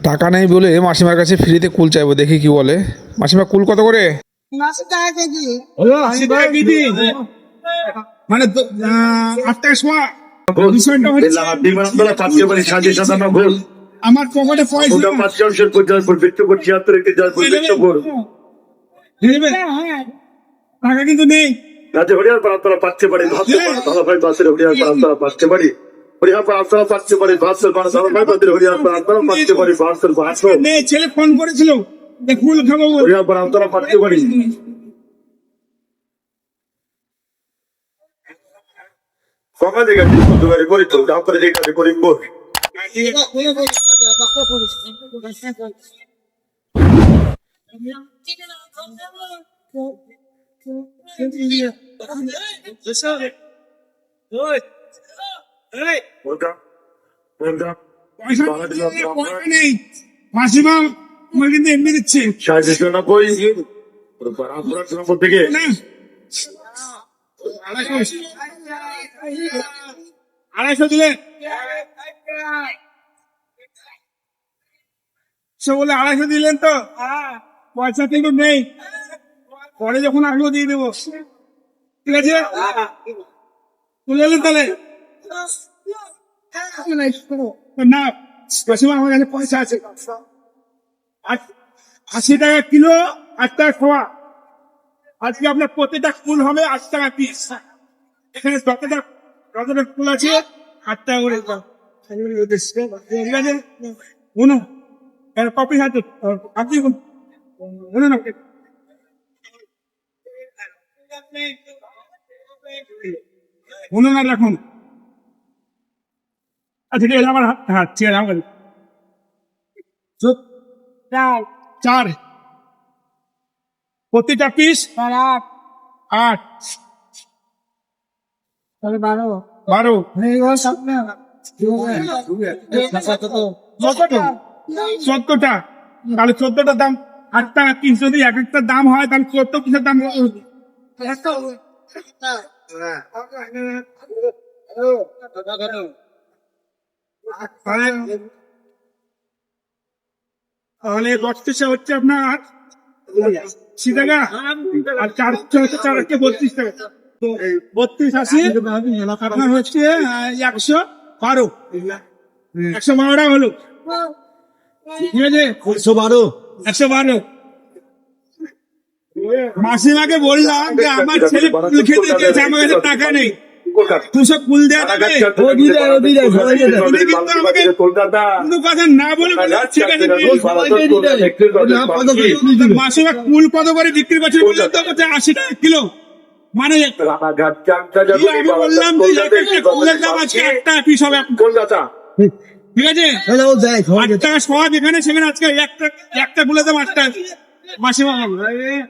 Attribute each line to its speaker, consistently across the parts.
Speaker 1: টাকা নেই বলে মাসিমার কাছে ফ্রিতে কুল চাইবো, দেখি কি বলে। মাসিমা কুল কত করে?
Speaker 2: 80 টাকা কেজি।
Speaker 3: 80 টাকা কেজি মানে 8 টাকা সোয়া। বিষয়টা হচ্ছে আমার পকেটে পয়সা টাকা কিন্তু নেই।
Speaker 4: রাজ্যে হরিয়ার পাড়াতলা পাচ্ছে পারি ভাবতে ভালো ভাই বাসের হরিয়ার পাড়াতলা পাচ্ছে পারি হরিয়ার পাড়াতলা পাচ্ছে পারি বাসের ভালো ভাই বাসের হরিয়ার পাড়াতলা পাচ্ছে পারি বাসের ভাষা
Speaker 3: নেই। ছেলে ফোন করেছিল ফুল খাবো
Speaker 4: হরিয়ার পাড়াতলা পাচ্ছে পারি কমা দিকে দুবারে করি তো ডাক্তারে যেটা করি কর
Speaker 3: পয়সা নেই মাসিমা আমার কিন্তু এমনি দিচ্ছে
Speaker 4: সাহায্য না কই থেকে
Speaker 3: আড়াইশো দিলে সে বলে 250 দিলেন তো পয়সা কিন্তু নেই, পরে যখন আসবো দিয়ে দেবো। ঠিক আছে তুলে এলেন তাহলে না মাসিমা আমার কাছে পয়সা আছে। 80 টাকা কিলো 8 টাকা খোয়া। আজকে আপনার প্রতিটা ফুল হবে 8 টাকা পিস। এখানে যতটা ফুল আছে 8 টাকা করে। ঠিক আছে শুনুন কপি হাতে আপনি শুনুন শুনুন আর রাখুন। আচ্ছা ঠিক আছে আমার হ্যাঁ ঠিক আছে আমার 4 প্রতিটা পিস 8 12 14টা তাহলে 14টার দাম 8 টাকা পিস। যদি এক একটা দাম হয় তাহলে 14 পিসের দাম তাহলে 10 পিসে হচ্ছে আপনার 80 টাকা আর 4 হচ্ছে 4 32 টাকা। তো 32 80 আপনার হচ্ছে 112 টাকা হলো। ঠিক আছে 112 মাসিমাকে বললাম যে আমার ছেলে ফুল খেতে চেয়েছে, আমার কাছে টাকা নেই, 200 ফুল দেওয়া যাবে? কিন্তু আমাকে কোনো কথা না বলে ঠিক আছে মাসিমা ফুল কত করে বিক্রি করছে বললেন তো 80 টাকা কিলো। মানে আমি বললাম ফুলের দাম আজকে 1 টাকা পিস হবে
Speaker 4: কলকাতা।
Speaker 3: ঠিক আছে 8 টাকা সব এখানে সেখানে আজকে একটা ফুলের দাম 8 টাকা। মাসিমা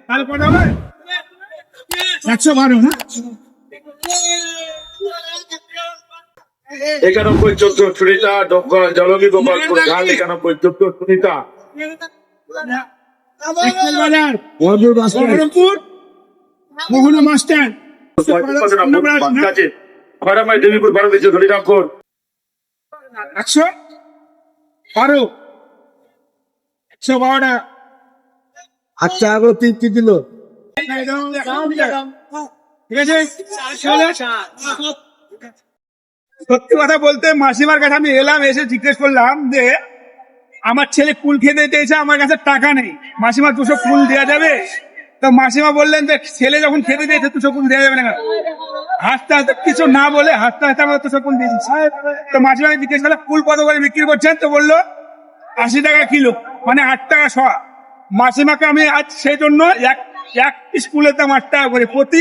Speaker 3: তাহলে কত হবে 112 না
Speaker 4: 91 সুনিতা জলমি গোপালপুর ঢাল 91 সুনিতা
Speaker 3: বাজার বহরমপুর মোহনা বাস স্ট্যান্ড
Speaker 4: দেবীপুর বারো দিচ্ছে হরিরামপুর
Speaker 3: 112 টাকা।
Speaker 2: আচ্ছা আগে 3 কিলো
Speaker 3: ঠিক আছে সত্যি কথা বলতে মাসিমার কাছে আমি এলাম, এসে জিজ্ঞেস করলাম যে আমার ছেলে কুল খেতে চেয়েছে, আমার কাছে টাকা নেই, মাসিমা 200 ফুল দেওয়া যাবে? তো মাসিমা বললেন যে ছেলে যখন খেতে চেয়েছে 200 ফুল দেওয়া যাবে না। হাসতে হাসতে কিছু না বলে হাসতে হাসতে আমরা 200 ফুল দিয়েছি। তো মাসিমাকে জিজ্ঞেস করলাম ফুল কত করে বিক্রি করছেন? তো বললো 80 টাকা কিলো, মানে 8 টাকা শোয়া। মাসিমাকে আমি আজ সেই জন্য এক পিস ফুলের দাম 8 টাকা করে, প্রতি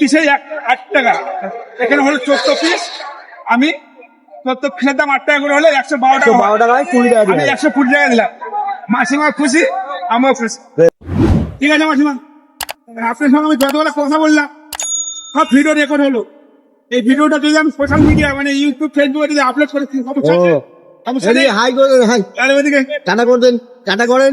Speaker 3: পিসে 8 টাকা। এখানে হলো 14 পিস, আমি 14 পিসের দাম 8 টাকা করে হলে 112 টাকায় 20 টাকা আমি 120 টাকা দিলাম। মাসিমা খুশি, আমিও খুশি। ঠিক আছে মাসিমা, আপনার সঙ্গে আমি যতবেলা কথা বললাম সব ভিডিও রেকর্ড হলো। এই ভিডিওটা যদি আমি সোশ্যাল মিডিয়া মানে ইউটিউব ফেসবুকে যদি আপলোড করে
Speaker 2: হাই করেন, হাই টাটা করেন।